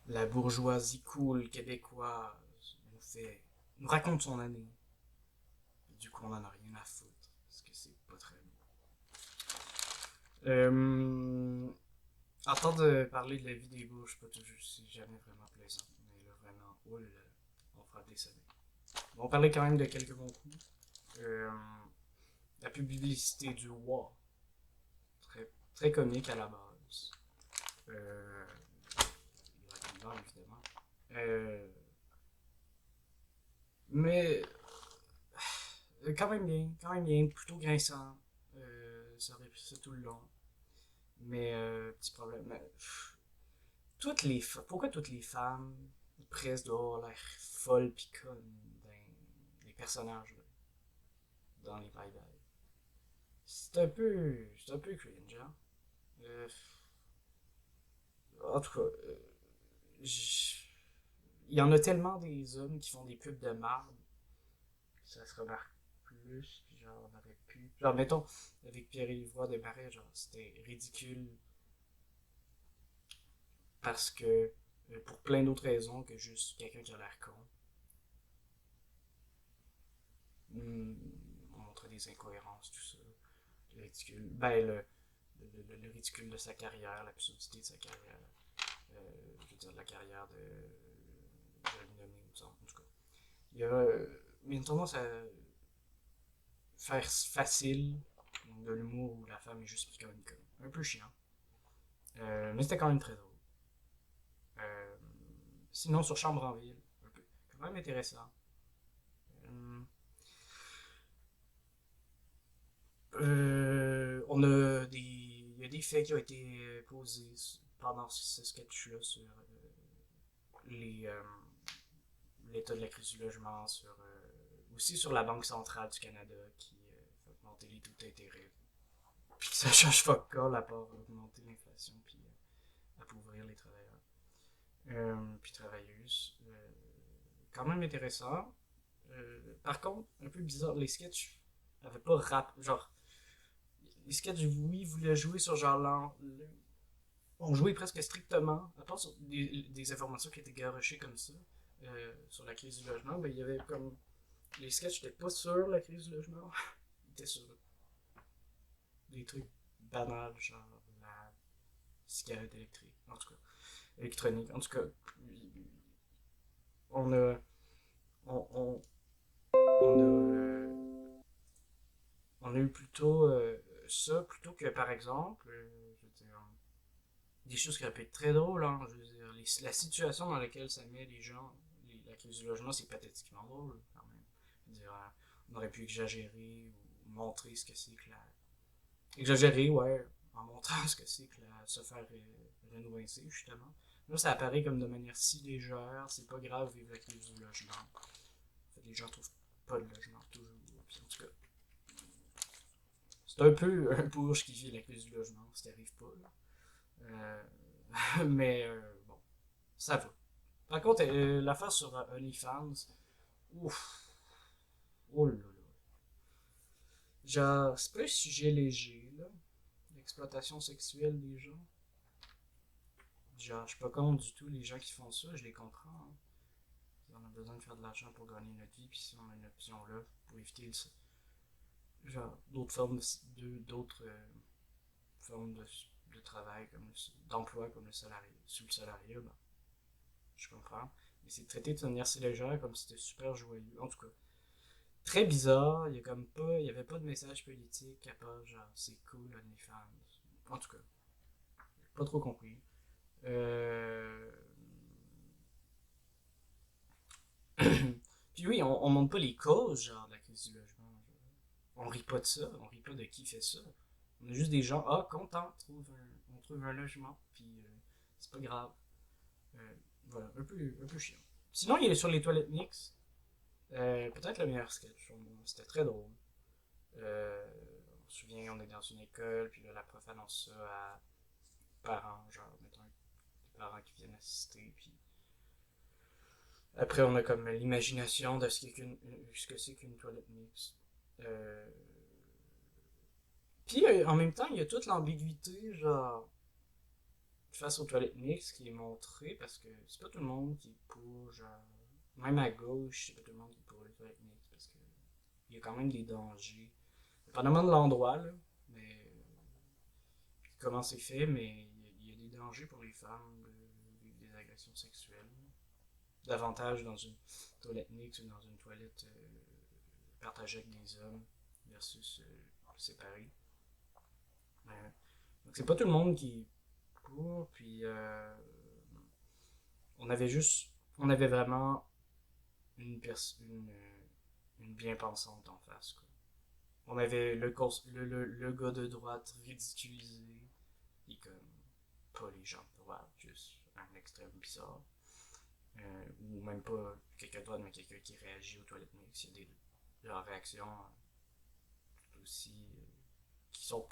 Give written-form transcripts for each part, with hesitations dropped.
La bourgeoisie cool québécoise nous raconte son année. Et du coup, on en a rien à foutre, parce que c'est pas très beau. Entendre parler de la vie des bourges, pas toujours, c'est jamais vraiment plaisant. Mais là, vraiment, oh là là, on fera des années. On parlait quand même de quelques bons coups. Euh, la publicité du WA, très, très comique à la base. Euh, évidemment. Euh, mais quand même bien, plutôt grinçant. Ça aurait pu ça tout le long. Mais petit problème. Pourquoi toutes les femmes presque doivent avoir l'air folles pis connes dans les personnages là, dans les bye bye. C'est un peu cringe, hein. Euh, en tout cas, il y en a tellement des hommes qui font des pubs de marde, ça se remarque plus, puis genre, on aurait pu. Genre, mettons, avec Pierre-Yves Roy Desmarais, genre, c'était ridicule parce que, pour plein d'autres raisons que juste quelqu'un qui a l'air con. Hmm, on montrait des incohérences, tout ça. Le ridicule. Ben, le ridicule de sa carrière, l'absurdité de sa carrière. Je veux dire, la carrière de. Je vais le nommer, il me semble, en tout cas. Il y a une tendance à faire facile de l'humour où la femme est juste prise comme une conne. Un peu chiant. Mais c'était quand même très drôle. Euh, Sinon, sur Chambre en ville, un peu, quand même intéressant. Euh, il y a des faits qui ont été posés pendant ce sketch-là sur les, l'état de la crise du logement, aussi sur la Banque centrale du Canada qui fait augmenter les taux d'intérêt. Puis ça change pas all à part augmenter l'inflation puis appauvrir les travailleurs. Puis travailleuses. Quand même intéressant. Par contre, un peu bizarre, les sketchs avaient pas rap. Genre, les sketchs, oui, voulaient jouer sur genre on jouait presque strictement, à part sur des informations qui étaient garochées comme ça, sur la crise du logement, ben, il y avait comme. Les sketchs n'étaient pas sur la crise du logement, ils étaient sur des trucs banals, genre la cigarette électrique, en tout cas, électronique. En tout cas, on a. On, on, on a. On a eu plutôt ça, plutôt que par exemple, je veux dire, des choses qui auraient pu être très drôles, hein, je veux dire, la situation dans laquelle ça met les gens, la crise du logement, c'est pathétiquement drôle, quand même. Je veux dire, on aurait pu exagérer ou montrer ce que c'est que la. Exagérer, ouais, en montrant ce que c'est que se faire rénover, justement. Là, ça apparaît comme de manière si légère, c'est pas grave vivre la crise du logement. En fait, les gens trouvent pas de logement toujours. Puis, en tout cas, c'est un peu un bourge qui vit la crise du logement, ça n'arrive pas. Là. Mais bon, ça va. Par contre, l'affaire sur OnlyFans, ouf, oh là là. Genre, c'est pas un sujet léger, là, l'exploitation sexuelle des gens. Genre, je suis pas contre du tout les gens qui font ça, je les comprends. Hein. On a besoin de faire de l'argent pour gagner notre vie, puis si on a une option là, pour éviter genre, d'autres formes d'autres formes de travail, d'emploi comme le salarié, sous le salariat, ben, je comprends. Mais c'est traité de manière si légère, comme si c'était super joyeux. En tout cas, très bizarre. Il y a comme pas, il y avait pas de message politique à part genre c'est cool OnlyFans. En tout cas, pas trop compris. Euh... Puis oui, on montre pas les causes genre de la crise du logement. Genre. On rit pas de ça, on rit pas de qui fait ça. On a juste des gens, ah, contents, on trouve un logement, puis c'est pas grave. Voilà, un peu chiant. Sinon, il est sur les toilettes mixtes. Peut-être le meilleur sketch. C'était très drôle. On se souvient, on est dans une école, puis là, la prof annonce ça à parents, genre, mettons, des parents qui viennent assister, puis après, on a comme l'imagination de ce que c'est qu'une toilette mixte. Euh... Puis en même temps, il y a toute l'ambiguïté, genre, face aux toilettes mixtes qui est montré, parce que c'est pas tout le monde qui est pour, genre, même à gauche, c'est pas tout le monde qui est pour les toilettes mixtes, parce que il y a quand même des dangers. Dépendamment de l'endroit, là, mais comment c'est fait, mais il y a des dangers pour les femmes de vivre des agressions sexuelles. Davantage dans une toilette mixte ou dans une toilette partagée avec des hommes versus séparée. Donc c'est pas tout le monde qui est pour, puis on avait vraiment une bien-pensante en face, quoi. On avait le gars de droite ridiculisé, et comme pas les gens de droite, juste un extrême bizarre. Ou même pas quelqu'un de droite, mais quelqu'un qui réagit aux toilettes mixtes. Il y a leurs réactions aussi qui sont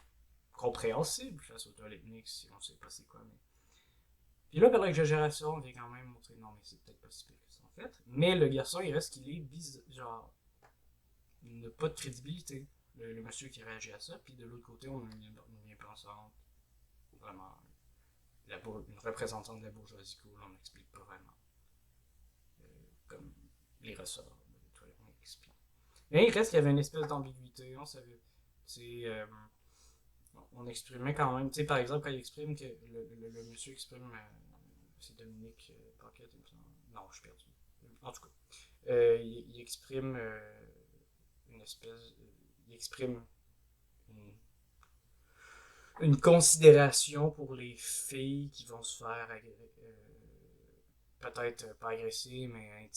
compréhensibles face aux toilettes mixtes si on sait pas c'est quoi. Mais... Puis là, par l'exagération, on vient quand même montrer non, mais c'est peut-être pas si pire que ça en fait. Mais le garçon, il reste qu'il est bizarre. Genre, il n'a pas de crédibilité. Le monsieur qui réagit à ça. Puis de l'autre côté, on a une bien-pensante. Vraiment, une représentante de la bourgeoisie cool, on n'explique pas vraiment. Comme les ressorts de toilettes mixtes. Mais il reste qu'il y avait une espèce d'ambiguïté. On savait. C'est. On exprimait quand même. Tu sais, par exemple, quand il exprime que le monsieur exprime. C'est Dominique Paquette, il me semble. Non, je suis perdu. En tout cas. Il exprime une espèce. Il exprime une, une considération pour les filles qui vont se faire peut-être pas agresser, mais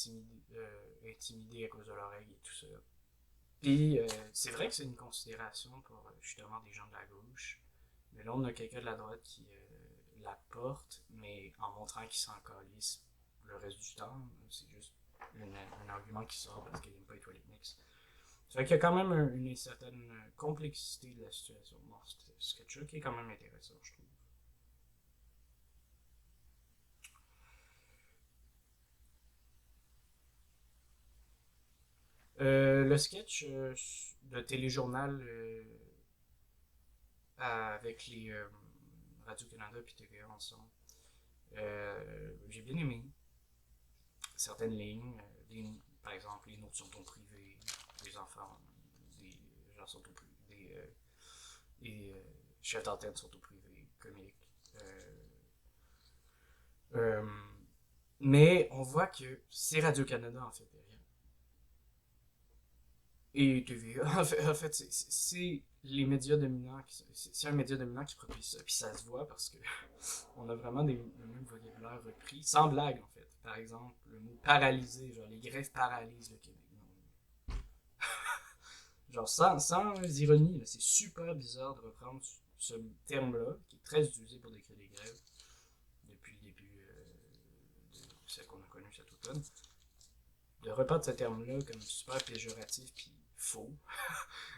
intimider à cause de l'oreille et tout ça. Puis c'est vrai que c'est une considération pour justement des gens de la gauche. Mais là, on a quelqu'un de la droite qui la porte, mais en montrant qu'il s'en calisse le reste du temps. C'est juste un argument qui sort parce qu'il n'aime pas les toilettes mixtes. Ça fait qu'il y a quand même une certaine complexité de la situation dans ce sketch-là qui est quand même intéressant, je trouve. Le sketch de téléjournal avec les Radio-Canada et TVA ensemble, j'ai bien aimé certaines lignes. Par exemple, les notes sont au privé, les enfants, des gens sont au privé, des chefs d'antenne sont au privé, comiques. Euh, mais on voit que c'est Radio-Canada en fait derrière. Et TVA, en fait c'est les médias dominants, c'est un média dominant qui produit ça. Puis ça se voit parce que on a vraiment le même vocabulaire repris, sans blague en fait. Par exemple, le mot paralysé, genre les grèves paralysent le Québec. Non. Genre sans ironie, c'est super bizarre de reprendre ce terme-là, qui est très utilisé pour décrire les grèves depuis le début de celle qu'on a connue cet automne. De reprendre ce terme-là comme super péjoratif puis faux.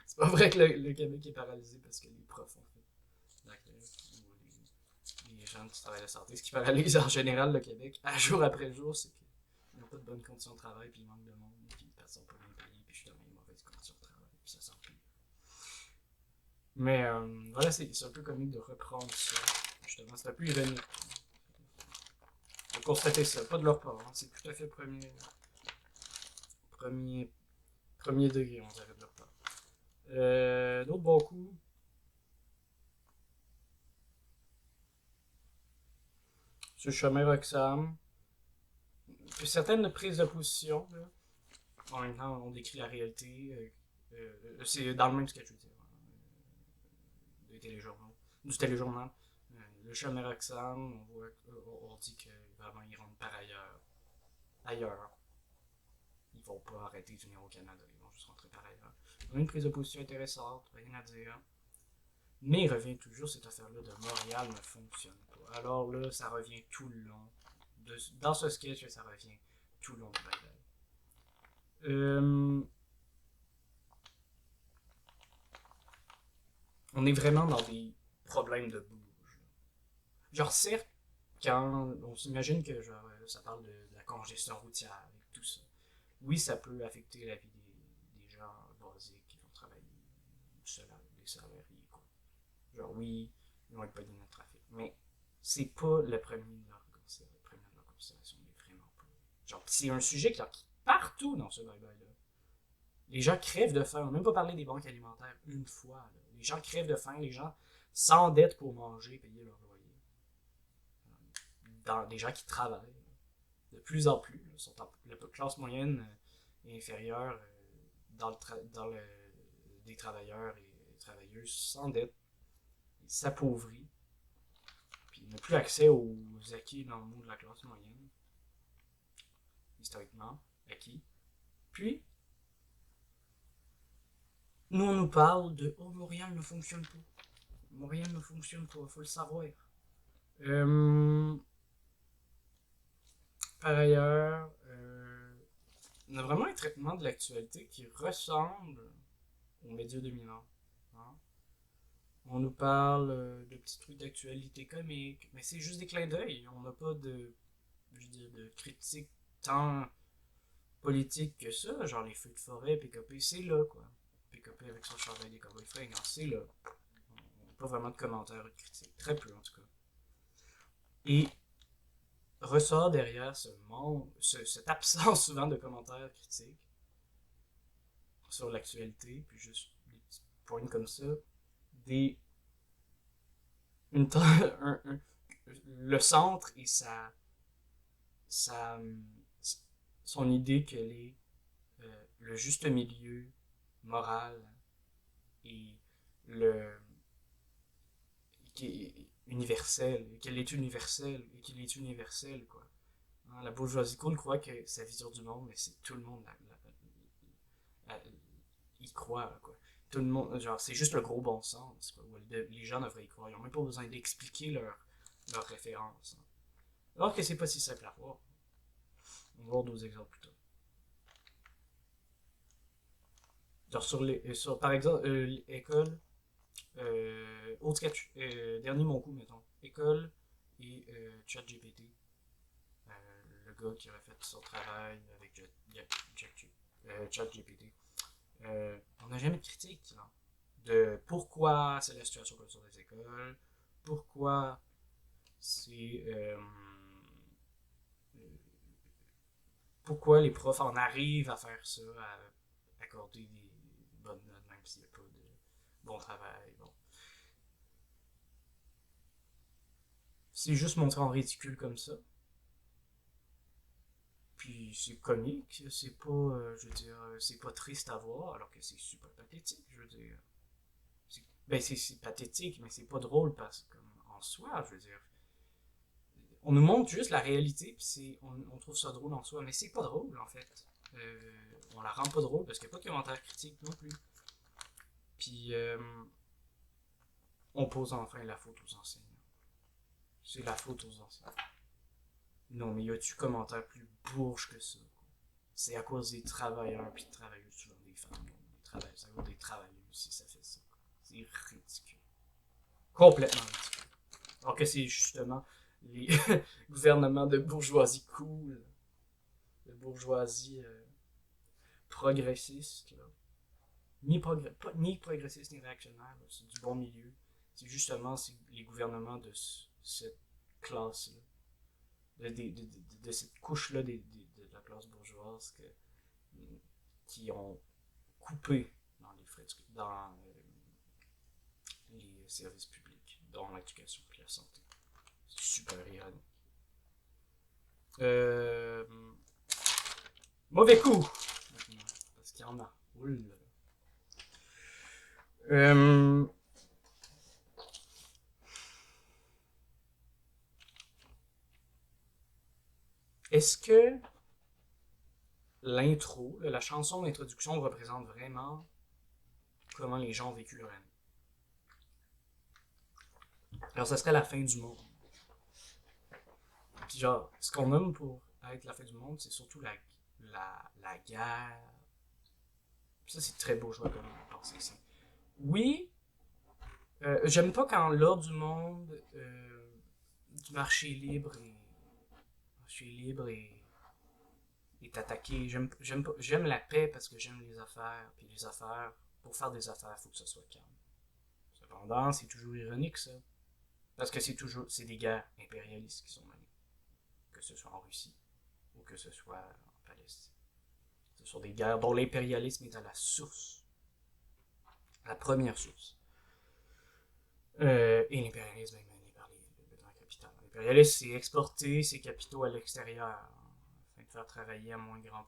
C'est pas vrai que le Québec est paralysé parce que les profs ont fait la grève ou les gens qui travaillent la santé. Ce qui paralyse en général le Québec, à jour après jour, c'est qu'ils n'ont pas de bonnes conditions de travail, puis il manque de monde, puis les personnes sont pas bien payées, puis je suis dans les mauvaises conditions de travail, puis ça s'empire. Mais voilà, c'est un peu comique de reprendre ça. Justement, c'est un peu ironique. De constater ça, pas de leur part, hein. C'est tout à fait premier, premier degré, on dirait de leur part. D'autres bons coups. Sur le chemin Roxham. Puis certaines prises de position, là. En même temps, on décrit la réalité. C'est dans le même sketch, je veux dire. Des téléjournaux. Du téléjournal. Le chemin Roxham, on dit que vraiment ils rentrent par ailleurs. Ils vont pas arrêter de venir au Canada, ils vont juste rentrer par ailleurs. Une prise de position intéressante, rien à dire. Mais il revient toujours cette affaire-là de Montréal ne fonctionne pas. Alors là, ça revient tout le long. Dans ce sketch, ça revient tout le long du bail. On est vraiment dans des problèmes de bouge. Genre, certes, quand on s'imagine que genre, ça parle de la congestion routière et tout ça, oui, ça peut affecter la vie des gens basiques qui vont travailler, des salariés, quoi. Genre, oui, ils vont être pognés dans le trafic. Mais c'est pas le premier de leur considération, mais vraiment pas. Genre, c'est un sujet qui est partout dans ce bye-bye-là. Les gens crèvent de faim. On n'a même pas parlé des banques alimentaires une fois. Là. Les gens crèvent de faim, les gens s'endettent pour manger, payer leur loyer. Des gens qui travaillent. De plus en plus, sont la classe moyenne et inférieure des travailleurs et travailleuses s'endettent, s'appauvrit, puis n'a plus accès aux acquis dans le monde de la classe moyenne, historiquement acquis. Puis, nous, on nous parle de « Oh, Montréal ne fonctionne pas. Montréal ne fonctionne pas, faut le savoir. » Par ailleurs, on a vraiment un traitement de l'actualité qui ressemble aux médias dominants. Hein? On nous parle de petits trucs d'actualité comique, mais c'est juste des clins d'œil. On n'a pas de critique tant politique que ça, genre les feux de forêt, PKP, c'est là, quoi. PKP avec son chandail des cowboys fringants, c'est là. On n'a pas vraiment de commentaires ou de critiques, très peu en tout cas. Et ressort derrière cette absence souvent de commentaires critiques sur l'actualité, puis juste des petits points comme ça, des, une, le centre et sa, son idée qu'elle est le juste milieu moral et le qui est universel, qu'elle est universelle et qu'il est universel quoi. Hein, la bourgeoisie cool croit que sa vision du monde, mais c'est tout le monde y croit quoi. Tout le monde, genre c'est juste le gros bon sens quoi. Les gens devraient y croire, ils n'ont même pas besoin d'expliquer leur référence. Hein. Alors que c'est pas si simple à voir. On va voir d'autres exemples plus tard. Genre par exemple, école, autre sketch, dernier mon coup, mettons. École et ChatGPT. Le gars qui aurait fait son travail avec ChatGPT. On n'a jamais de critique là, de pourquoi c'est la situation comme ça des écoles, pourquoi c'est. Pourquoi les profs en arrivent à faire ça, à accorder des bonnes notes, même s'il n'y a pas de bon travail. Bon. C'est juste montré en ridicule comme ça. Puis c'est comique, c'est pas, je veux dire, c'est pas triste à voir, alors que c'est super pathétique, je veux dire. Ben c'est pathétique, mais c'est pas drôle parce que, comme en soi, je veux dire. On nous montre juste la réalité, puis on trouve ça drôle en soi, mais c'est pas drôle en fait. On la rend pas drôle parce qu'il n'y a pas de commentaires critiques non plus. Puis on pose enfin la faute aux enseignants. C'est la faute aux enseignants. Non, mais y a-tu commentaires plus bourges que ça? C'est à cause des travailleurs puis des travailleuses, souvent des femmes, c'est à cause des travailleuses si ça fait ça. C'est ridicule. Complètement ridicule. Alors que c'est justement les gouvernements de bourgeoisie cool, de bourgeoisie progressiste, là. Ni progressiste ni réactionnaire, c'est du bon milieu. C'est justement les gouvernements de cette classe-là, de cette couche-là de la classe bourgeoise qui ont coupé dans les services publics, dans l'éducation et la santé. C'est super ironique. Mauvais coup! Parce qu'il y en a. Oula. Est-ce que l'intro, la chanson d'introduction représente vraiment comment les gens ont vécu leur année? Alors, ça serait la fin du monde. Puis genre, ce qu'on nomme pour être la fin du monde, c'est surtout la guerre. Puis ça, c'est très bourgeois comme pensée ici. Oui, j'aime pas quand l'ordre du monde du marché libre est attaqué. J'aime la paix parce que j'aime les affaires. Puis les affaires, pour faire des affaires, il faut que ça soit calme. Cependant, c'est toujours ironique ça. Parce que c'est des guerres impérialistes qui sont menées, que ce soit en Russie ou que ce soit en Palestine. Ce sont des guerres dont l'impérialisme est à la source, la première source. Et l'impérialisme est mené par le grand capital. L'impérialisme, c'est exporter ses capitaux à l'extérieur afin de faire travailler à moins grand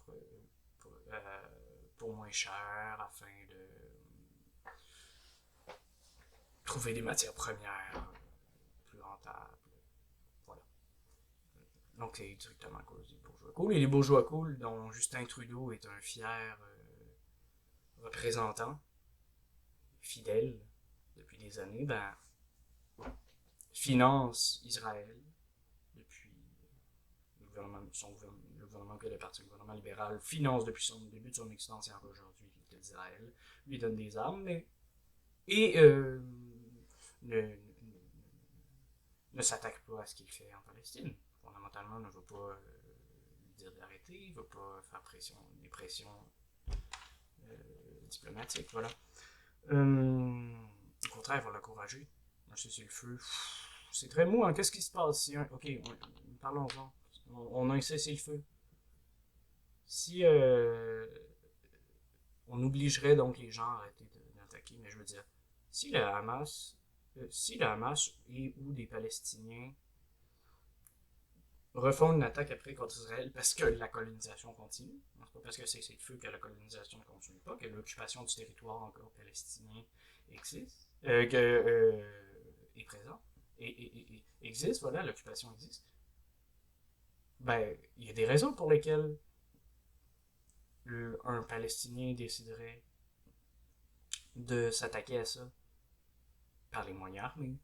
pour moins cher, afin de trouver des matières premières plus rentables. Voilà. Donc c'est directement à cause des bourgeois cool. Et les bourgeois cool, dont Justin Trudeau est un fier représentant, fidèle depuis des années, ben, finance Israël depuis le gouvernement que le parti, le gouvernement libéral finance depuis son début de son existence encore aujourd'hui d'Israël, lui donne des armes, et ne, ne s'attaque pas à ce qu'il fait en Palestine. Fondamentalement, ne veut pas lui dire d'arrêter, il ne veut pas faire des pressions diplomatiques, voilà. Au contraire, il va l'encourager. C'est le feu. C'est très mou, hein. Qu'est-ce qui se passe si ok, parlons-en. On a un cessez-le-feu. Si on obligerait donc les gens à arrêter d'attaquer, mais je veux dire, si le Hamas, et ou des Palestiniens refont une attaque après contre Israël parce que la colonisation continue, c'est pas parce que c'est le feu que la colonisation ne continue pas, que l'occupation du territoire encore palestinien existe, est présent, et existe, voilà, l'occupation existe. Ben, il y a des raisons pour lesquelles un Palestinien déciderait de s'attaquer à ça par les moyens armés.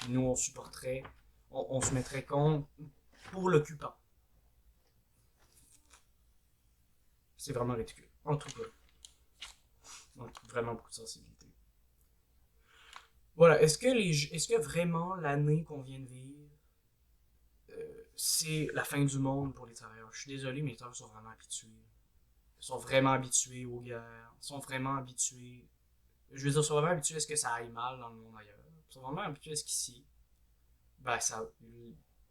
Nous, on supporterait, on se mettrait contre pour l'occupant. C'est vraiment ridicule. En tout cas, donc, vraiment beaucoup de sensibilité. Voilà, est-ce que vraiment l'année qu'on vient de vivre, c'est la fin du monde pour les travailleurs? Je suis désolé, mais les travailleurs sont vraiment habitués. Ils sont vraiment habitués aux guerres. Ils sont vraiment habitués. Je veux dire, ils sont vraiment habitués à ce que ça aille mal dans le monde ailleurs. Ils sont vraiment habitués à ce qu'ici, ben,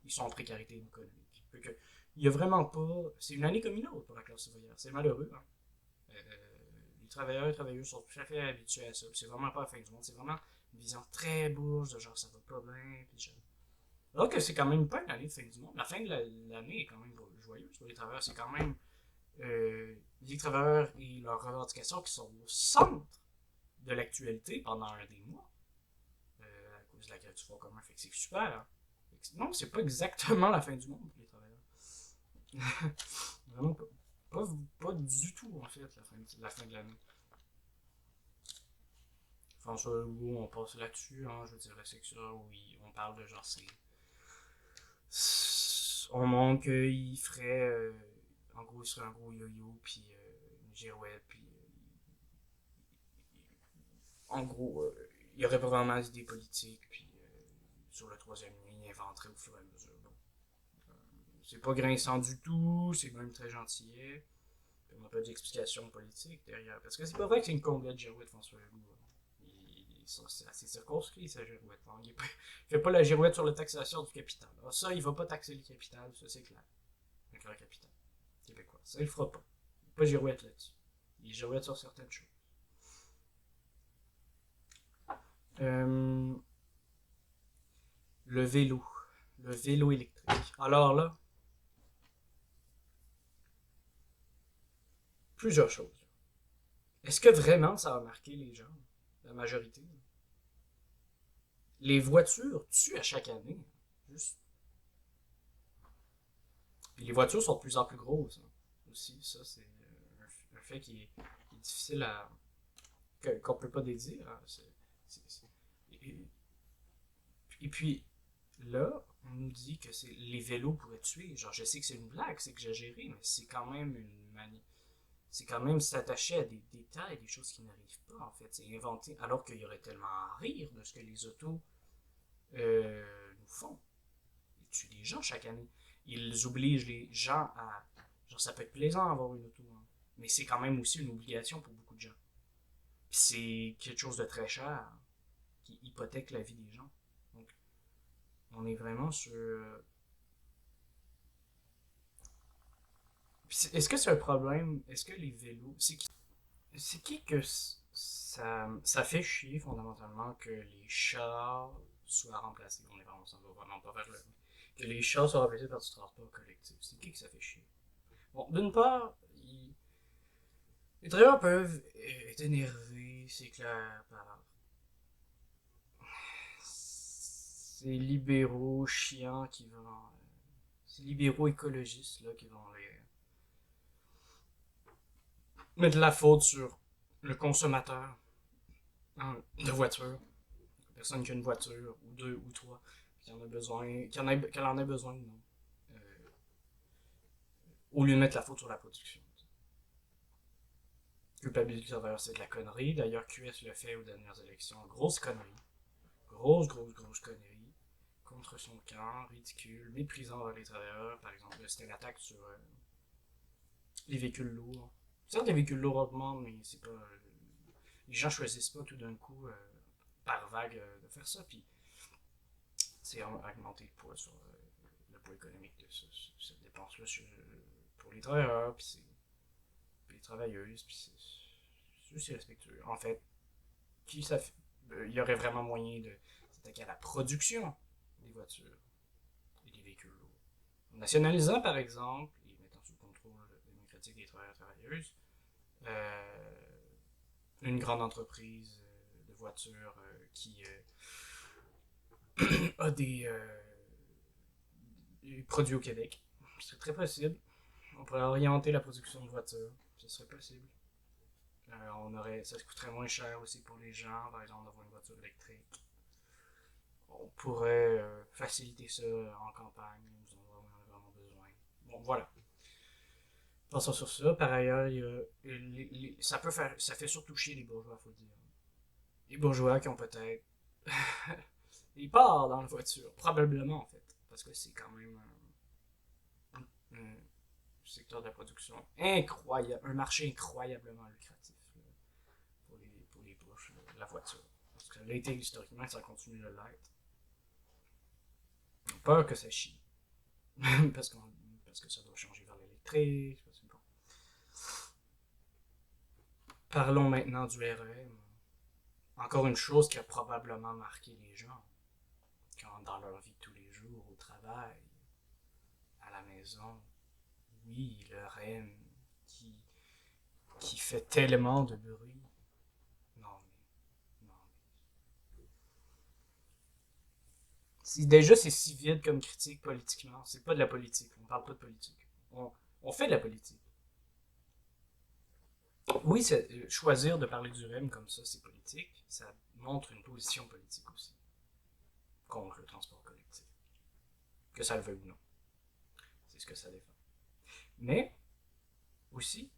ils sont en précarité économique. Il y a vraiment pas. C'est une année comme une autre pour la classe ouvrière. C'est malheureux, hein. Les travailleurs et les travailleuses sont tout à fait habitués à ça. C'est vraiment pas la fin du monde. C'est vraiment une vision très bourge de genre ça va pas bien. Alors que c'est quand même pas une année de fin du monde. La fin de l'année est quand même joyeuse pour les travailleurs. C'est quand même les travailleurs et leurs revendications qui sont au centre de l'actualité pendant des mois. À cause de la grève du Front commun. Fait que c'est super. Hein. Non, c'est pas exactement la fin du monde pour les travailleurs. Vraiment pas. Pas du tout, en fait, la fin de l'année. François Legault, on passe là-dessus, hein, je veux dire, c'est que ça, oui, on parle de genre, on montre qu'il ferait, en gros, il serait un gros yo-yo, puis une girouette, puis en gros, il y aurait pas vraiment d'idées politiques, puis sur le troisième lien, il inventerait au fur et à mesure. Bon. C'est pas grinçant du tout, c'est même très gentillet. On n'a pas d'explication politique derrière. Parce que c'est pas vrai que c'est une complète girouette, François Legault. C'est assez circonscrit, sa girouette. Hein. Il fait pas la girouette sur la taxation du capital. Alors ça, il va pas taxer le capital, ça c'est clair. Le grand capital québécois. Ça, il le fera pas. Il pas girouette là-dessus. Il girouette sur certaines choses. Euh, le vélo. Le vélo électrique. Alors là, plusieurs choses. Est-ce que vraiment ça a marqué les gens? La majorité? Les voitures tuent à chaque année. Juste. Puis les voitures sont de plus en plus grosses. Hein. Aussi, ça, c'est un fait qui est difficile à. Qu'on peut pas dédire. Hein. Et, et puis, là, on nous dit que les vélos pourraient tuer. Genre, je sais que c'est une blague, c'est exagéré, mais c'est quand même une manie. C'est quand même s'attacher à des détails, des choses qui n'arrivent pas, en fait. C'est inventé, alors qu'il y aurait tellement à rire de ce que les autos nous font. Ils tuent des gens chaque année. Ils obligent les gens à. Genre, ça peut être plaisant d'avoir une auto, hein, mais c'est quand même aussi une obligation pour beaucoup de gens. C'est quelque chose de très cher qui hypothèque la vie des gens. Donc, On est vraiment sur... Est-ce que c'est un problème? Est-ce que les vélos... C'est qui que ça fait chier fondamentalement que les chars soient remplacés? On s'en va vraiment pas vers le... Que les chars soient remplacés par du transport collectif. C'est qui que ça fait chier? Bon, d'une part, les travailleurs peuvent être énervés, c'est clair, par ces libéraux chiants qui vont... Ces libéraux écologistes là, qui vont mettre la faute sur le consommateur de voiture. Personne qui a une voiture, ou deux, ou trois, qui en a besoin, qu'elle en a besoin, non. Euh, Au lieu de mettre la faute sur la production. Culpabilisateur, c'est de la connerie. D'ailleurs, QS le fait aux dernières élections. Grosse connerie. Grosse connerie. Contre son camp, ridicule, méprisant envers les travailleurs. Par exemple, c'était l'attaque sur les véhicules lourds. Certes, les véhicules lourds augmentent, mais c'est pas. Les gens choisissent pas tout d'un coup, par vague, de faire ça. Puis, c'est augmenter le poids sur le poids économique de cette dépense-là pour les travailleurs, puis les travailleuses, puis c'est aussi respectueux. En fait, il y aurait vraiment moyen de s'attaquer à la production des voitures et des véhicules lourds. En nationalisant, par exemple, et mettant sous contrôle démocratique des travailleurs et travailleuses, euh, une grande entreprise de voitures qui a des produits au Québec. C'est très possible. On pourrait orienter la production de voitures. Ce serait possible. Ça coûterait moins cher aussi pour les gens, par exemple, d'avoir une voiture électrique. On pourrait faciliter ça en campagne, nous en avons vraiment besoin. Bon, voilà. Passons sur ça. Par ailleurs, ça fait surtout chier les bourgeois, faut le dire. Les bourgeois qui ont peut-être des parts dans la voiture, probablement en fait, parce que c'est quand même un secteur de la production incroyable, un marché incroyablement lucratif pour les bourges, la voiture. Parce que ça l'a été historiquement, ça continue de l'être. J'ai peur que ça chie. parce, parce que ça doit changer vers l'électrique. Bon. Parlons maintenant du REM. Encore une chose qui a probablement marqué les gens quand, dans leur vie de tous les jours, au travail, à la maison. Oui, le REM qui fait tellement de bruit. Non, mais. Non, mais. Déjà, c'est si vide comme critique politiquement. C'est pas de la politique. On parle pas de politique. On fait de la politique. Oui, choisir de parler du REM comme ça, c'est politique. Ça montre une position politique aussi. Contre le transport collectif. Que ça le veuille ou non. C'est ce que ça défend. Mais, aussi,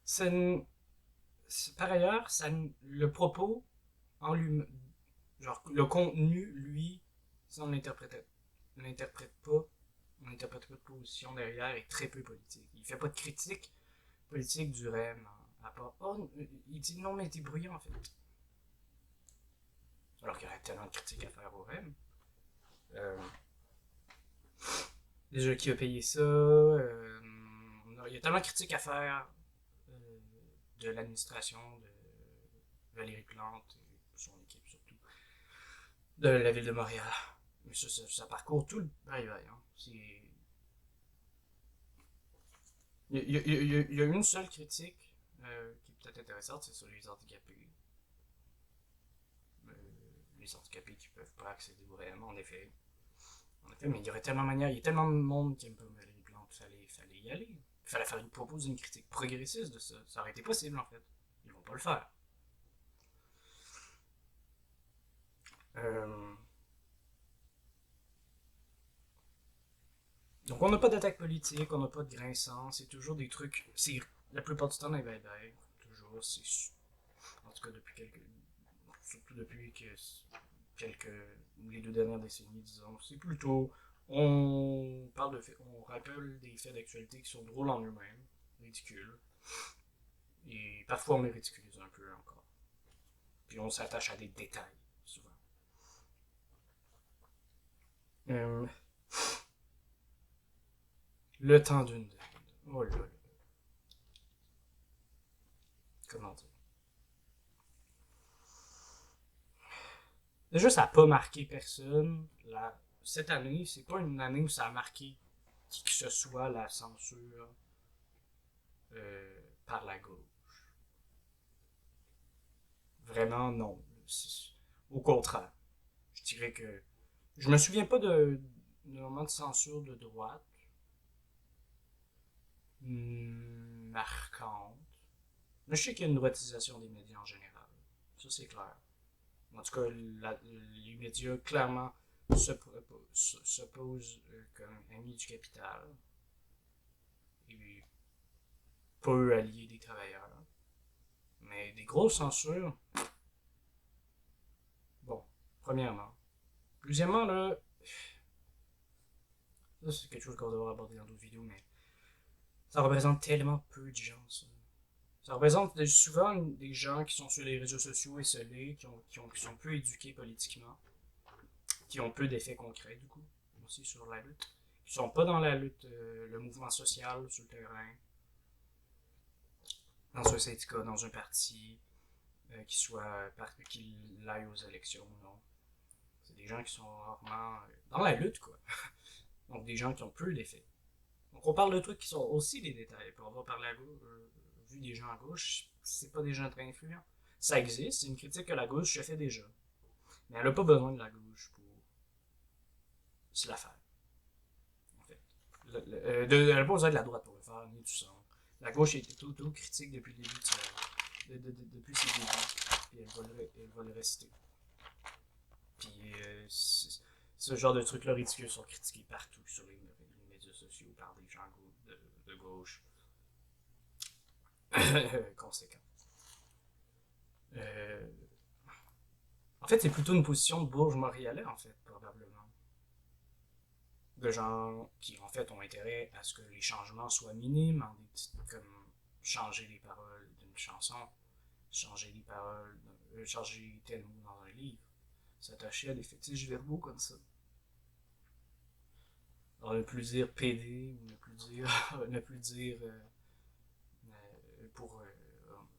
ça, par ailleurs, le propos en lui, genre le contenu, lui, si on l'interprète pas, on n'interprète pas de position derrière, est très peu politique. Il fait pas de critique politique du REM, à part, oh, il dit non mais t'es bruyant en fait. Alors qu'il y aurait tellement de critiques à faire au REM. Euh, Déjà qui a payé ça, il y a tellement de critiques à faire euh, de l'administration de Valérie Plante et son équipe surtout, de la ville de Montréal. Mais ça parcourt tout le bye-bye. Hein. Il y a une seule critique qui est peut-être intéressante, c'est sur les handicapés. Euh, les handicapés qui peuvent pas accéder au REM, en effet. En effet, mais il y aurait tellement de manières, il y a tellement de monde qui aime pas Valérie Plante, fallait y aller. Il fallait proposer une critique progressiste de ça. Ça aurait été possible en fait. Ils vont pas le faire. Euh, Donc on n'a pas d'attaque politique, on n'a pas de grinçant, c'est toujours des trucs. C'est la plupart du temps des bye-bye. Toujours, c'est. En tout cas depuis quelques. Surtout depuis que quelques. Les 2 dernières décennies, disons. C'est plutôt. On parle de faits. On rappelle des faits d'actualité qui sont drôles en eux-mêmes, ridicules. Et parfois on les ridiculise un peu encore. Puis on s'attache à des détails, souvent. Euh, le temps d'une dinde. Oh là là. Comment dire? Déjà, ça n'a pas marqué personne. Cette année, c'est pas une année où ça a marqué qui que ce soit la censure par la gauche. Vraiment, non. Au contraire. Je dirais que. Je me souviens pas de moment de censure de droite marquante. Mais je sais qu'il y a une droitisation des médias en général. Ça, c'est clair. En tout cas, les médias clairement se posent comme amis du capital et peu alliés des travailleurs. Mais des grosses censures, bon, premièrement. Deuxièmement, là, ça c'est quelque chose qu'on devrait aborder dans d'autres vidéos, mais ça représente tellement peu de gens, ça. Ça représente souvent des gens qui sont sur les réseaux sociaux isolés, qui sont peu éduqués politiquement, qui ont peu d'effets concrets, du coup, aussi sur la lutte, qui sont pas dans la lutte, le mouvement social sur le terrain, dans un syndicat, dans un parti, qui aille aux élections ou non. C'est des gens qui sont rarement dans la lutte, quoi. Donc des gens qui ont peu d'effets. Donc on parle de trucs qui sont aussi des détails. Puis on va parler à gauche, vu des gens à gauche, c'est pas des gens très influents. Ça existe, c'est une critique que la gauche se fait déjà. Mais elle a pas besoin de la gauche pour se la faire, en fait. Elle n'a pas besoin de la droite pour le faire, ni du centre. La gauche a été tout critique depuis le début depuis ses débuts. Puis elle va le rester. Puis ce genre de trucs-là ridicules sont critiqués partout sur les médias sociaux par des gens de gauche. Conséquent. Euh, En fait, c'est plutôt une position de bourge montréalais, en fait, probablement. De gens qui, en fait, ont intérêt à ce que les changements soient minimes, en des petites, comme changer les paroles d'une chanson, changer les paroles, changer tel mot dans un livre, s'attacher à des fétiches verbaux comme ça. Alors, ne plus dire PD, ou ne plus dire, ne plus dire pour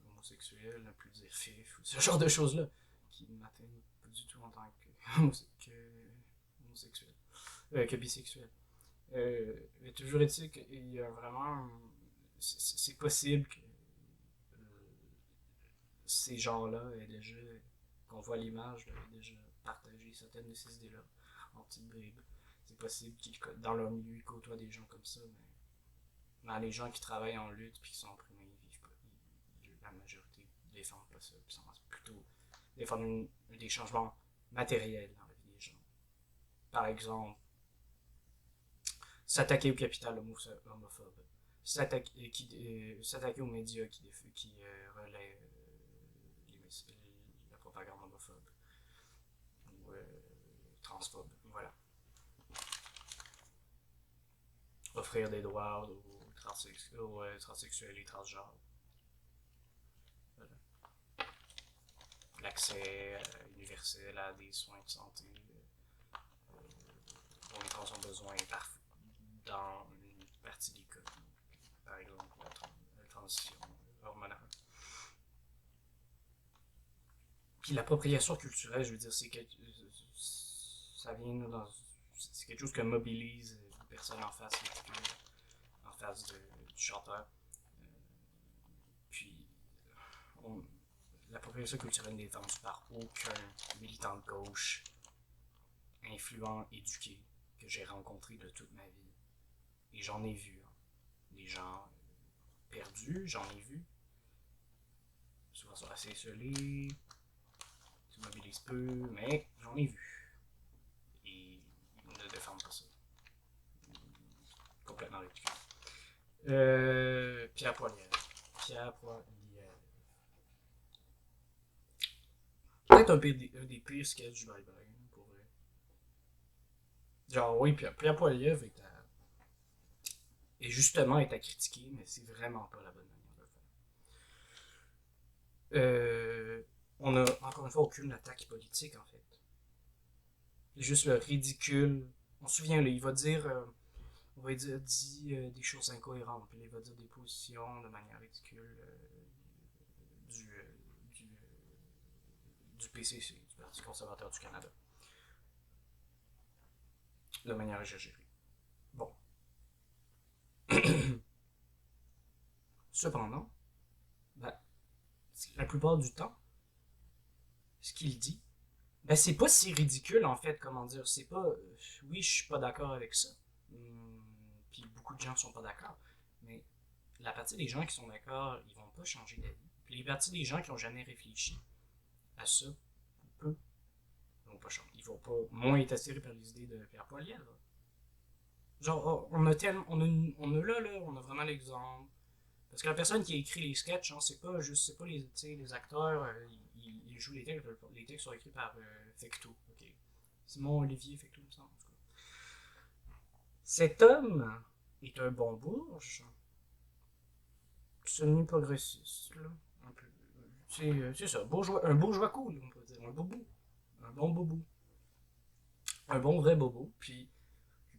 homosexuel, ne plus dire fif, ou ce genre de choses-là, qui ne m'atteignent pas du tout en tant que homosexuel, que bisexuel. Mais toujours est-il qu'il y a vraiment. C'est possible que ces gens-là aient déjà, qu'on voit l'image, aient déjà partagé certaines de ces idées-là en petite bribe. C'est possible qu'ils, dans leur milieu, ils côtoient des gens comme ça, mais dans les gens qui travaillent en lutte puis qui sont opprimés, ils vivent pas. La majorité défendent pas ça, puis sont plutôt défendre des changements matériels dans la vie des gens. Par exemple, s'attaquer au capital homophobe, s'attaquer aux médias qui relaient la propagande homophobe ou transphobe. Voilà. Offrir des droits aux transsexuels et transgenres. Voilà. L'accès universel à des soins de santé dont les trans ont besoin dans une partie des cas. Par exemple, la transition hormonale. Puis l'appropriation culturelle, je veux dire, ça vient dans. C'est quelque chose que mobilise les personnes en face, en face du chanteur. Puis, on, l'appropriation culturelle n'est vendue par aucun militant de gauche influent, éduqué, que j'ai rencontré de toute ma vie. Et j'en ai vu. Hein. Des gens perdus, j'en ai vu. Souvent sont assez isolés, se mobilisent peu, mais j'en ai vu. Et ils ne défendent pas ça. Complètement ridicule. Pierre Poilievre. Pierre Poilievre. Peut-être un des pires sketchs du bye-bye, pour vrai. Genre, oui, Pierre Poilievre justement est à critiquer, mais c'est vraiment pas la bonne manière de le faire. On a encore une fois aucune attaque politique, en fait. C'est juste le ridicule On se souvient, là, il va dire, on va dire, dit des choses incohérentes, puis il va dire des positions de manière ridicule du, euh, du, du PCC, du Parti conservateur du Canada, de manière exagérée. Bon. Cependant, ben, la plupart du temps, ce qu'il dit, ben c'est pas si ridicule en fait, comment dire, c'est pas, oui je suis pas d'accord avec ça, puis beaucoup de gens sont pas d'accord, mais la partie des gens qui sont d'accord, ils vont pas changer d'avis, puis les parties des gens qui ont jamais réfléchi à ça, peu, ils vont pas changer, ils vont pas moins être attirés par les idées de Pierre Poilievre. Genre, oh, on a tellement, on a là, on a vraiment l'exemple. Parce que la personne qui a écrit les sketchs, hein, c'est pas juste, c'est pas les acteurs, ils jouent les textes sont écrits par Fecteau, ok. Simon Olivier Fecteau, il me semble, en tout cas. Cet homme est un bon bourge, semi-progressiste, là, un peu. C'est ça, bourgeois, un bourgeois cool, on peut dire, un bobo, un bon bobo, un bon vrai bobo, puis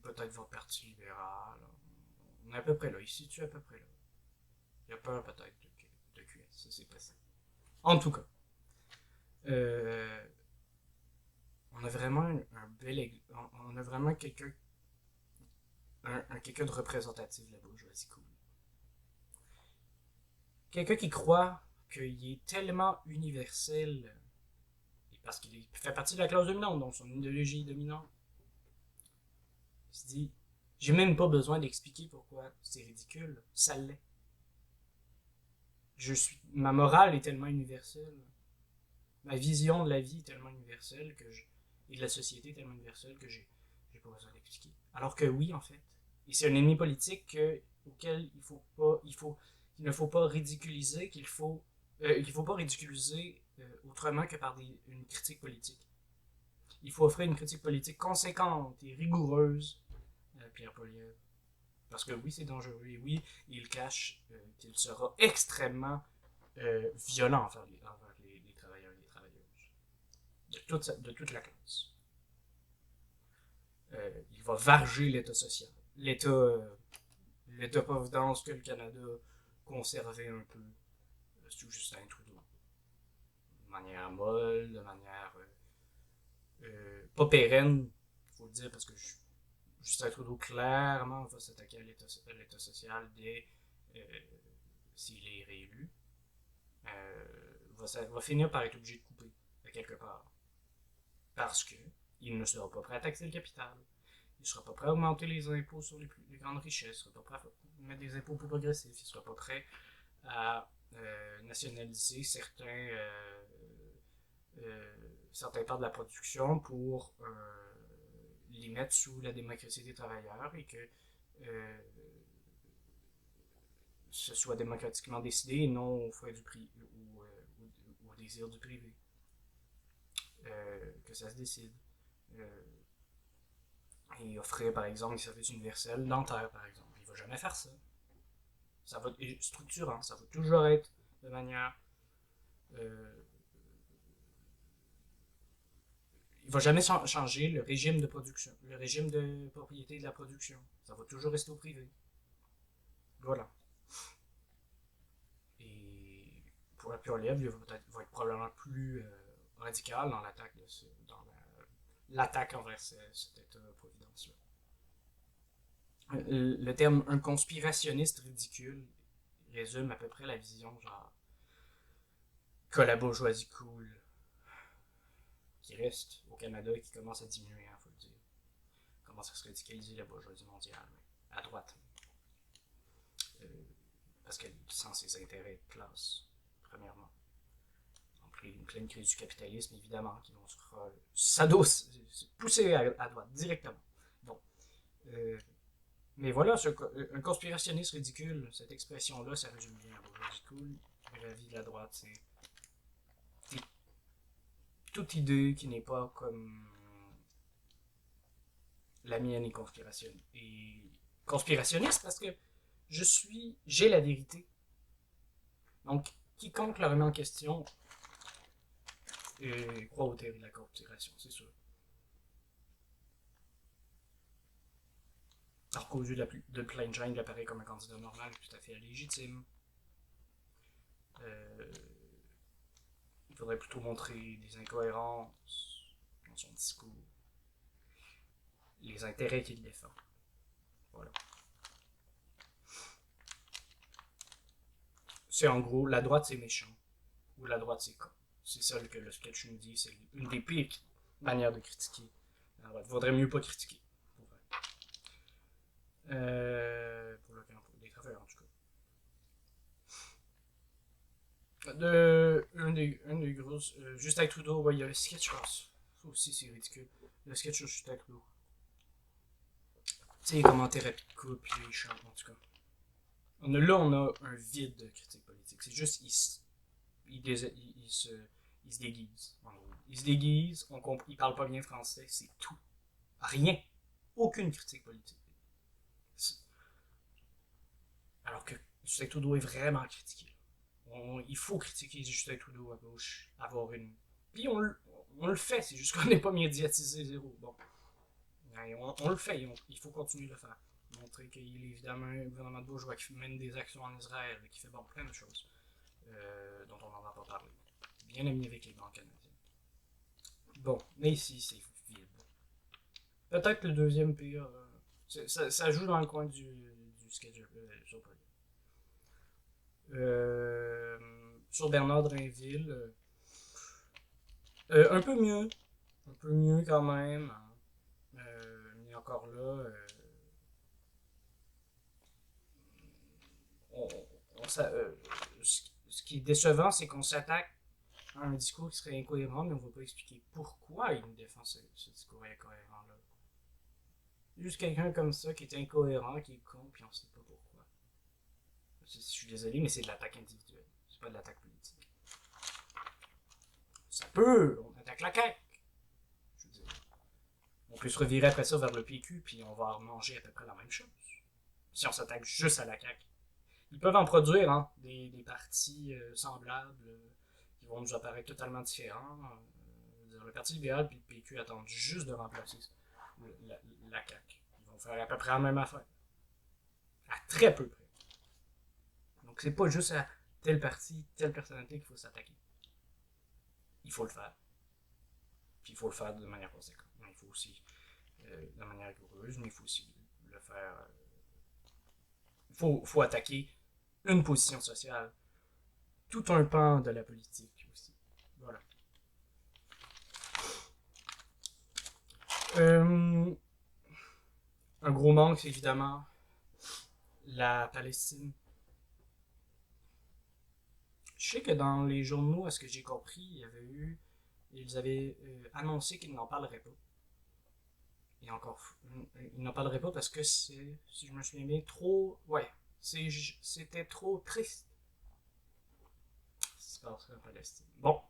peut-être votre parti libéral, on est à peu près là, il se situe à peu près là. Il a peur peut-être de QS, ça c'est possible. En tout cas, euh, on a vraiment un bel on a vraiment quelqu'un quelqu'un de représentatif de la bourgeoisie cool. Quelqu'un qui croit qu'il est tellement universel parce qu'il fait partie de la classe dominante, donc son idéologie dominante. Il se dit, j'ai même pas besoin d'expliquer pourquoi c'est ridicule, ça l'est. Ma morale est tellement universelle, ma vision de la vie est tellement universelle et de la société est tellement universelle que j'ai pas besoin d'expliquer. Alors que oui, en fait. Et c'est un ennemi politique auquel il ne faut pas ridiculiser, qu'il faut pas ridiculiser autrement que par une critique politique. Il faut offrir une critique politique conséquente et rigoureuse à Pierre Poilievre. Parce que oui, c'est dangereux. Et oui, il cache qu'il sera extrêmement violent envers les travailleurs et les travailleuses. De toute la classe. Il va varger l'État social. L'État-providence que le Canada conservait un peu sous Justin Trudeau. De manière molle, de manière pas pérenne, il faut le dire, parce que Justin Trudeau clairement va s'attaquer à l'État social dès s'il est réélu. Va finir par être obligé de couper à quelque part. Parce que il ne sera pas prêt à taxer le capital. Il ne sera pas prêt à augmenter les impôts sur les grandes richesses. Il ne sera pas prêt à mettre des impôts plus progressifs. Il ne sera pas prêt à nationaliser certains parts de la production pour les mettre sous la démocratie des travailleurs et que ce soit démocratiquement décidé et non au frais du prix au désir du privé. Que ça se décide. Et offrir par exemple des services universels dentaires par exemple. Il ne va jamais faire ça. Ça va être structurant, ça va toujours être de manière. Il ne va jamais changer le régime de production, le régime de propriété de la production. Ça va toujours rester au privé. Voilà. Et pour la pure lièvre, il va être probablement plus radical dans l'attaque envers cet État-providence-là. Le terme un conspirationniste ridicule résume à peu près la vision, genre, que la bourgeoisie cool qui reste au Canada et qui commence à diminuer, il faut le dire. Commence à se radicaliser la bourgeoisie mondiale, à droite. Parce qu'elle sent ses intérêts de classe, premièrement. En pleine crise du capitalisme, évidemment, qui vont se pousser à droite, directement. Bon. Mais voilà, un conspirationniste ridicule, cette expression-là, ça résume bien la bourgeoisie cool. La vie de la droite, c'est toute idée qui n'est pas comme la mienne est conspirationniste parce que j'ai la vérité. Donc, quiconque la remet en question croit aux théories de la conspiration, c'est sûr. Alors qu'aux yeux de plein de gens, il apparaît comme un candidat normal tout à fait légitime. Il faudrait plutôt montrer des incohérences dans son discours, les intérêts qu'il défend. Voilà. C'est en gros, la droite c'est méchant, ou la droite c'est con. C'est ça que le sketch nous dit, c'est une des pires manières de critiquer. Alors, il vaudrait mieux pas critiquer. Pour des travailleurs en tout cas. Un des gros. Justin Trudeau, ouais, il y a un sketch, je pense. Ça aussi, c'est ridicule. Le sketch sur Justin Trudeau. Tu sais, les commentaires rapides coups, puis les chants, en tout cas. Là, on a un vide de critique politique. C'est juste, il se déguise, en gros. Il se déguise, il parle pas bien français, c'est tout. Rien. Aucune critique politique. Alors que Justin Trudeau est vraiment critiqué. Il faut critiquer Justin Trudeau à gauche, avoir une. Puis on le fait, c'est juste qu'on n'est pas médiatisé zéro. Bon. On le fait, il faut continuer de le faire. Montrer qu'il est évidemment un gouvernement de bourgeois qui mène des actions en Israël, qui fait plein de choses dont on n'en va pas parler. Bien ami avec les banques canadiennes. Bon, mais ici, c'est vide. Peut-être le deuxième pire. Ça joue dans le coin du sketch sur Bernard Drainville. Un peu mieux. Un peu mieux quand même. Mais encore là. Ce qui est décevant, c'est qu'on s'attaque à un discours qui serait incohérent, mais on ne va pas expliquer pourquoi il nous défend ce discours incohérent-là. Juste quelqu'un comme ça qui est incohérent, qui est con, puis on ne sait pas pourquoi. Je suis désolé, mais c'est de l'attaque individuelle. C'est pas de l'attaque politique. Ça peut, on attaque la CAQ. Je veux dire. On peut se revirer après ça vers le PQ, puis on va manger à peu près la même chose. Si on s'attaque juste à la CAQ. Ils peuvent en produire hein, des partis semblables qui vont nous apparaître totalement différents. Le Parti libéral et le PQ attendent juste de remplacer la CAQ. Ils vont faire à peu près la même affaire. À très peu près. Donc c'est pas juste à tel parti, telle personnalité qu'il faut s'attaquer. Il faut le faire. Puis il faut le faire de manière conséquente. Mais il faut aussi, de manière rigoureuse, mais il faut aussi le faire. Il faut attaquer une position sociale, tout un pan de la politique aussi. Voilà. Un gros manque, c'est évidemment la Palestine. Je sais que dans les journaux, à ce que j'ai compris, ils avaient annoncé qu'ils n'en parleraient pas. Et encore, ils n'en parleraient pas parce que c'est, si je me souviens bien, trop, ouais, c'était trop triste. Ce qui se passe en Palestine. Bon.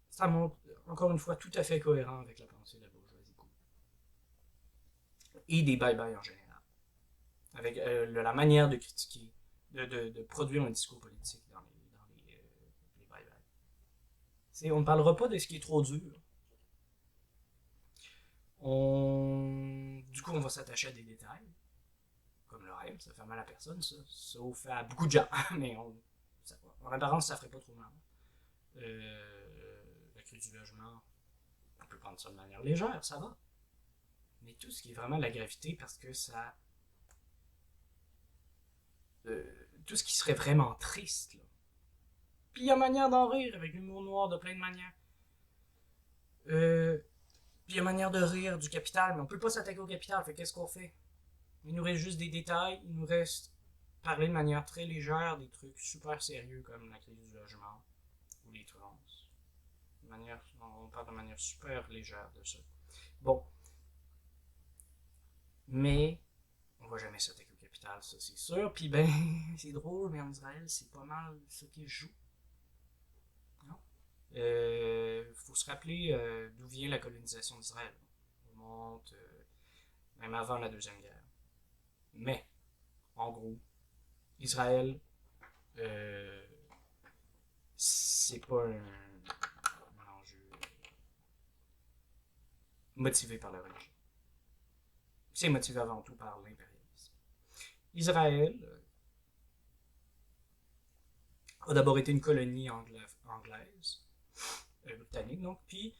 Ça montre, encore une fois, tout à fait cohérent avec la pensée de la bourgeoisie. Et des bye-bye en général. Avec la manière de critiquer, de produire un discours politique dans les bye-bye. On ne parlera pas de ce qui est trop dur. Du coup, on va s'attacher à des détails, comme le rêve, ça fait mal à personne, ça. Sauf à beaucoup de gens, mais en apparence, ça ferait pas trop mal. La crise du logement, on peut prendre ça de manière légère, ça va. Mais tout ce qui est vraiment la gravité, parce que ça. Tout ce qui serait vraiment triste, là. Puis il y a manière d'en rire, avec l'humour noir de plein de manières. Puis il y a manière de rire du capital, mais on peut pas s'attaquer au capital, fait qu'est-ce qu'on fait? Il nous reste juste des détails, il nous reste parler de manière très légère des trucs super sérieux comme la crise du logement ou les trans. On parle de manière super légère de ça. Bon. Mais on va jamais s'attaquer au capital, ça c'est sûr. Puis ben, c'est drôle, mais en Israël, c'est pas mal ce qui joue. Non? Faut se rappeler d'où vient la colonisation d'Israël. On monte même avant la Deuxième Guerre. Mais, en gros, Israël, c'est pas un enjeu motivé par la religion. C'est motivé avant tout par l'impérialisme. Israël a d'abord été une colonie anglaise, britannique donc, puis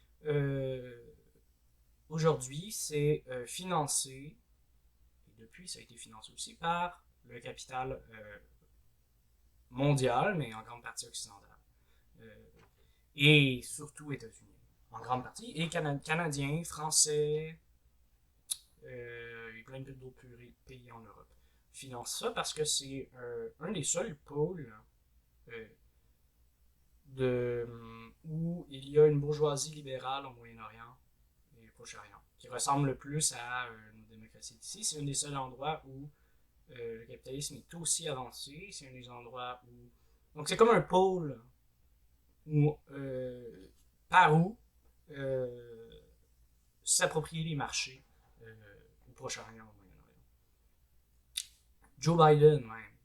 aujourd'hui c'est financé, et depuis ça a été financé aussi par le capital mondial, mais en grande partie occidental. Et surtout États-Unis, en grande partie, et Canadiens, Français, et plein d'autres pays en Europe financent ça parce que c'est un des seuls pôles euh, où il y a une bourgeoisie libérale au Moyen-Orient et au Proche-Orient, qui ressemble le plus à nos démocraties d'ici. C'est un des seuls endroits où le capitalisme est aussi avancé. C'est un des endroits où... Donc c'est comme un pôle où, par où s'approprier les marchés au Proche-Orient, au Moyen-Orient. Joe Biden, même,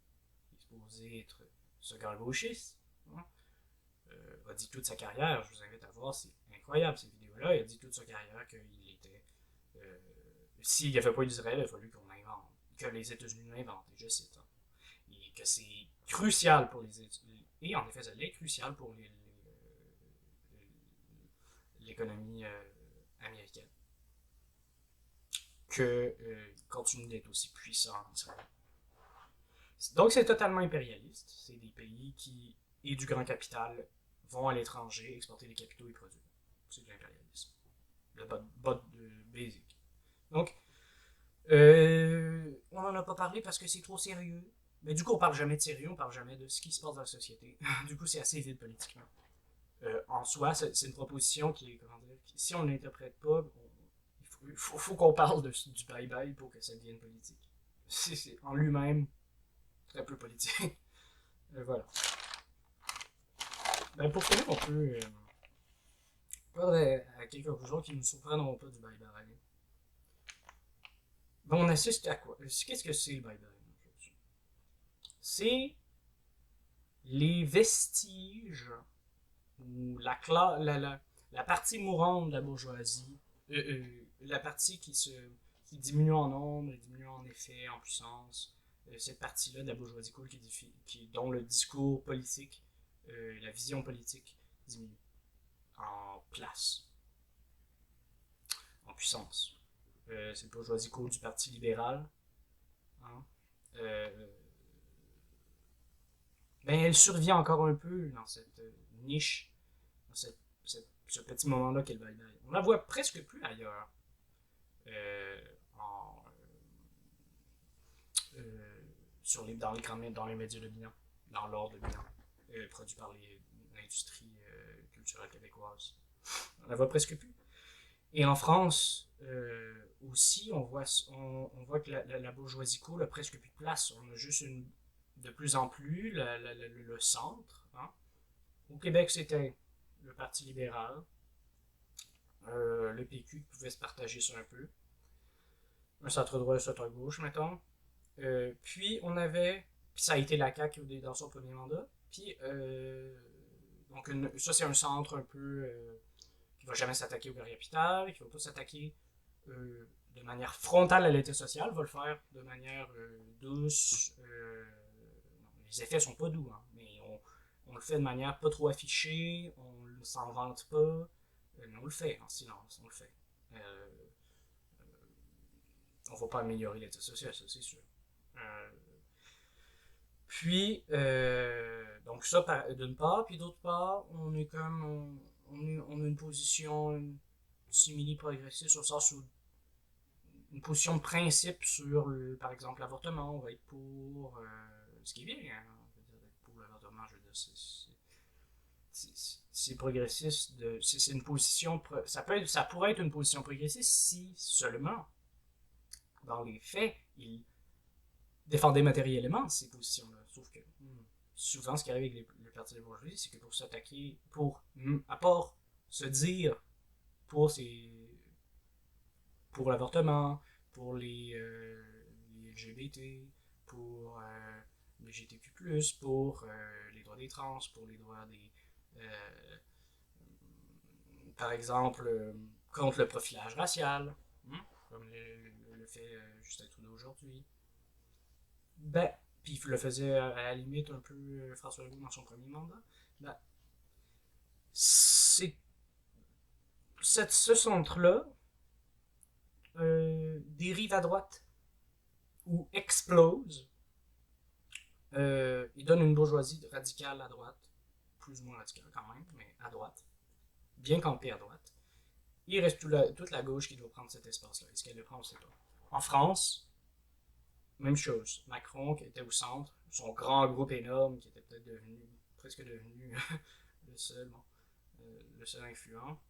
qui est supposé être ce gars gauchiste, hein, a dit toute sa carrière, je vous invite à voir, c'est incroyable ces vidéos-là, il a dit toute sa carrière qu'il était... s'il n'y avait pas d'Israël, il a fallu qu'on invente, que les États-Unis l'inventent, et je cite, hein, et que c'est crucial pour les États-Unis, et en effet, ça l'est crucial pour l'économie américaine, qu'il continue d'être aussi puissant en Israël. Donc c'est totalement impérialiste, c'est des pays qui, et du grand capital, vont à l'étranger exporter des capitaux et produits. C'est de l'impérialisme. Le bot de basic. Donc, on n'en a pas parlé parce que c'est trop sérieux. Mais du coup, on parle jamais de sérieux, on parle jamais de ce qui se passe dans la société. Du coup, c'est assez vide politiquement. En soi, c'est une proposition qui est, comment dire, si on ne l'interprète pas, il faut qu'on parle du bye-bye pour que ça devienne politique. C'est en lui-même très peu politique. Voilà. Ben, pour finir, on peut parler à quelques conclusions qui ne nous surprendront pas du bye-bye. Ben, on assiste à quoi? Qu'est-ce que c'est le bye-bye? C'est les vestiges ou la partie mourante de la bourgeoisie, la partie qui diminue en nombre, diminue en effet, en puissance, cette partie-là de la bourgeoisie cool dont le discours politique, la vision politique diminue en place, en puissance. C'est la bourgeoisie cool du Parti libéral. Hein? Ben, elle survit encore un peu dans cette niche, dans ce petit moment-là qu'est le bye-bye. On la voit presque plus ailleurs. Euh, en, dans les médias de bilan, dans l'ordre de bilan, produit par l'industrie culturelle québécoise. On la voit presque plus. Et en France aussi, on voit que la bourgeoisie cool a presque plus de place. On a juste de plus en plus le centre. Hein. Au Québec, c'était le Parti libéral, le PQ qui pouvait se partager ça un peu, un centre-droit, un centre-gauche, mettons. Puis on avait, puis ça a été la CAQ dans son premier mandat, puis donc ça c'est un centre un peu qui va jamais s'attaquer au capital, qui va pas s'attaquer de manière frontale à l'état social, va le faire de manière douce. Les effets sont pas doux, hein, mais on le fait de manière pas trop affichée, on ne s'en vante pas, mais on le fait en silence, on le fait. On va pas améliorer l'état social, ça c'est sûr. Puis, donc ça d'une part, puis d'autre part, on est comme, on a une position simili-progressiste au sens où une position de principe sur, par exemple, l'avortement, on va être pour, ce qui est bien, hein, pour l'avortement, je veux dire, c'est progressiste, c'est une position, ça pourrait être une position progressiste si seulement, dans les faits, il défendait matériellement ces positions-là. Sauf que souvent, ce qui arrive avec le parti de la bourgeoisie, c'est que pour s'attaquer, à part se dire pour pour l'avortement, pour les LGBT, pour les GTQ+, pour les droits des trans, pour les droits des... par exemple, contre le profilage racial, comme le fait Justin Trudeau aujourd'hui. Ben, puis il le faisait à la limite un peu François Legault dans son premier mandat. Ben, c'est ce centre-là dérive à droite ou explose. Il donne une bourgeoisie radicale à droite, plus ou moins radicale quand même, mais à droite, bien campée à droite. Il reste toute la gauche qui doit prendre cet espace-là. Est-ce qu'elle le prend, on ne sait pas. En France, même chose. Macron, qui était au centre, son grand groupe énorme, qui était peut-être presque devenu le seul, bon, le seul influent,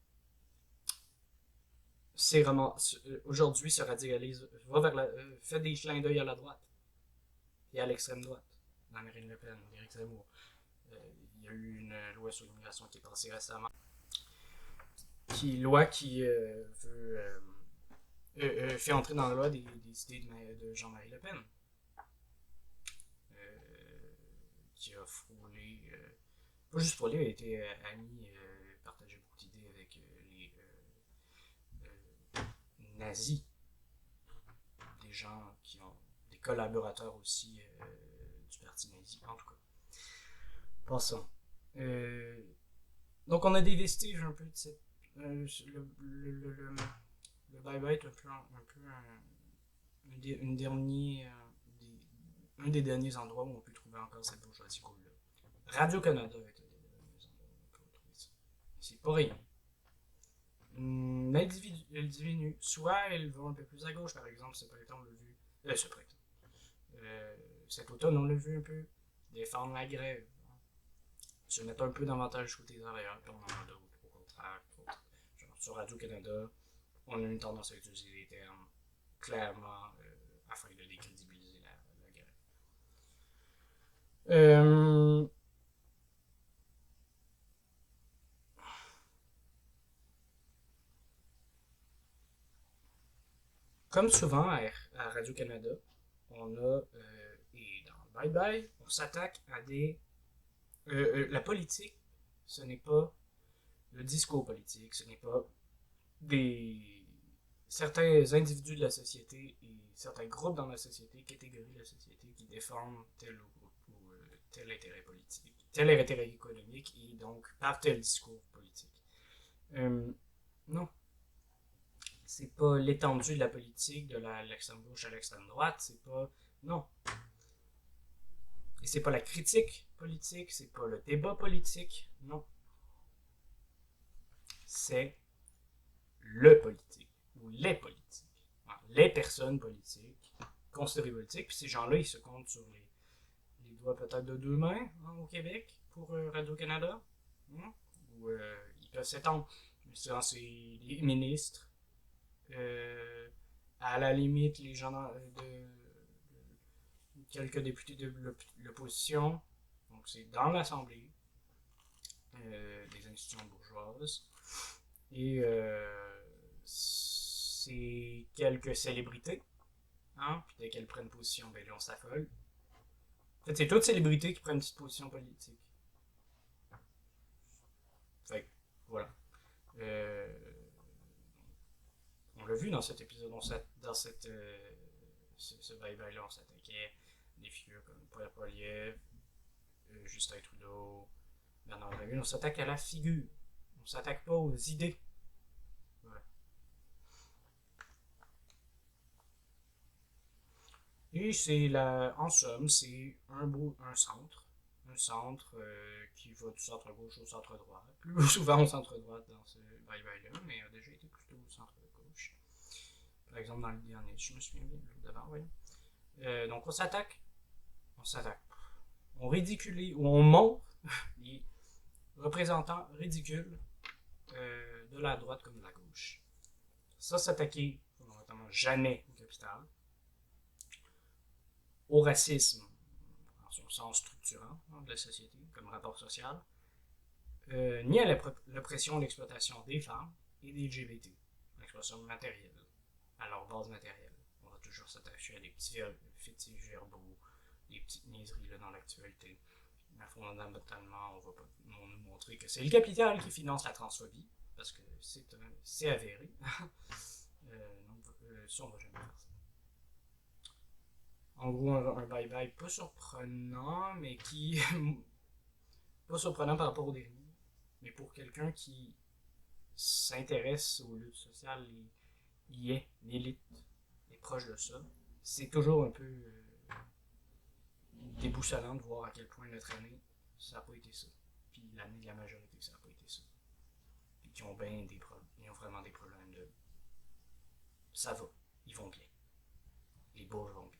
c'est vraiment, aujourd'hui, se radicalise, fait des clins d'œil à la droite et à l'extrême droite, dans Marine Le Pen, Éric Zemmour. Il y a eu une loi sur l'immigration qui est passée récemment, loi qui fait entrer dans la loi des idées de Jean-Marie Le Pen, qui a frôlé, pas juste frôlé, a été ami, partagé beaucoup d'idées avec les nazis, des gens qui ont des collaborateurs aussi du parti nazi, en tout cas. Passons. Donc on a des vestiges un peu de cette. Le bye-bye est un peu un des derniers endroits où on peut trouver encore cette bourgeoisie cool-là. Radio-Canada est un des derniers endroits où on peut retrouver ça. C'est pas rien. Elle diminue. Soit elle va un peu plus à gauche, par exemple, ce printemps, on l'a vu. Ce printemps. Cet automne, on l'a vu un peu. Défendre la grève. Se mettre un peu davantage du côté des travailleurs, puis on en a d'autres, au contraire. Genre, sur Radio-Canada, on a une tendance à utiliser des termes clairement afin de décrédibiliser la grève. Comme souvent à Radio-Canada, on a, et dans Bye Bye, on s'attaque à des. La politique, ce n'est pas le discours politique, ce n'est pas certains individus de la société et certains groupes dans la société, catégories de la société, qui défendent tel ou tel intérêt politique, tel intérêt économique et donc par tel discours politique. Non. C'est pas l'étendue de la politique de l'extrême gauche à l'extrême droite, c'est pas. Non. Et c'est pas la critique politique, c'est pas le débat politique, non. C'est le politique, ou les politiques. Les personnes politiques, considérées politiques, puis ces gens-là, ils se comptent sur les doigts peut-être de deux mains au Québec pour Radio-Canada. Ou ils peuvent s'étendre. C'est les ministres, à la limite, les gens de quelques députés de l'opposition. Donc c'est dans l'Assemblée des institutions bourgeoises. Et c'est quelques célébrités. Puis dès qu'elles prennent position, ben là, on s'affole. En fait, c'est toutes célébrités qui prennent une petite position politique. Fait que, voilà. On l'a vu dans cet épisode, dans ce bye-bye-là, on s'attaquait des figures comme Paul Poilievre, Justin Trudeau, Bernard Drinville. On s'attaque à la figure. On s'attaque pas aux idées. Voilà. Et en somme, c'est un centre. Un centre qui va du centre gauche au centre droit. Plus souvent au centre droit dans ce bye-bye-là, mais a déjà été plutôt au centre gauche. Par exemple, dans le dernier, je me souviens bien, d'avant, oui. Donc on s'attaque. On ridicule, ou on montre les représentants ridicules de la droite comme de la gauche. Ça, s'attaquer, notamment jamais au capital, au racisme, en son sens structurant de la société, comme rapport social, ni à l'oppression et l'exploitation des femmes et des LGBT, l'exploitation matérielle, à leur base matérielle. On va toujours s'attacher à des petits fétiches verbaux, des petites niaiseries là, dans l'actualité. Mais fondamentalement, on va nous montrer que c'est le capital qui finance la transphobie, parce que c'est avéré. Donc, ça, on va jamais faire ça. En gros, un bye-bye pas surprenant, mais qui. pas surprenant par rapport au dernier, mais pour quelqu'un qui s'intéresse aux luttes sociales et y est, l'élite est proche de ça, c'est toujours un peu déboussolant de voir à quel point notre année, ça n'a pas été ça. Puis l'année de la majorité, ça n'a pas été ça. Puis qui ont bien des problèmes. Ils ont vraiment des problèmes de. Ça va. Ils vont bien. Les Bulls vont bien.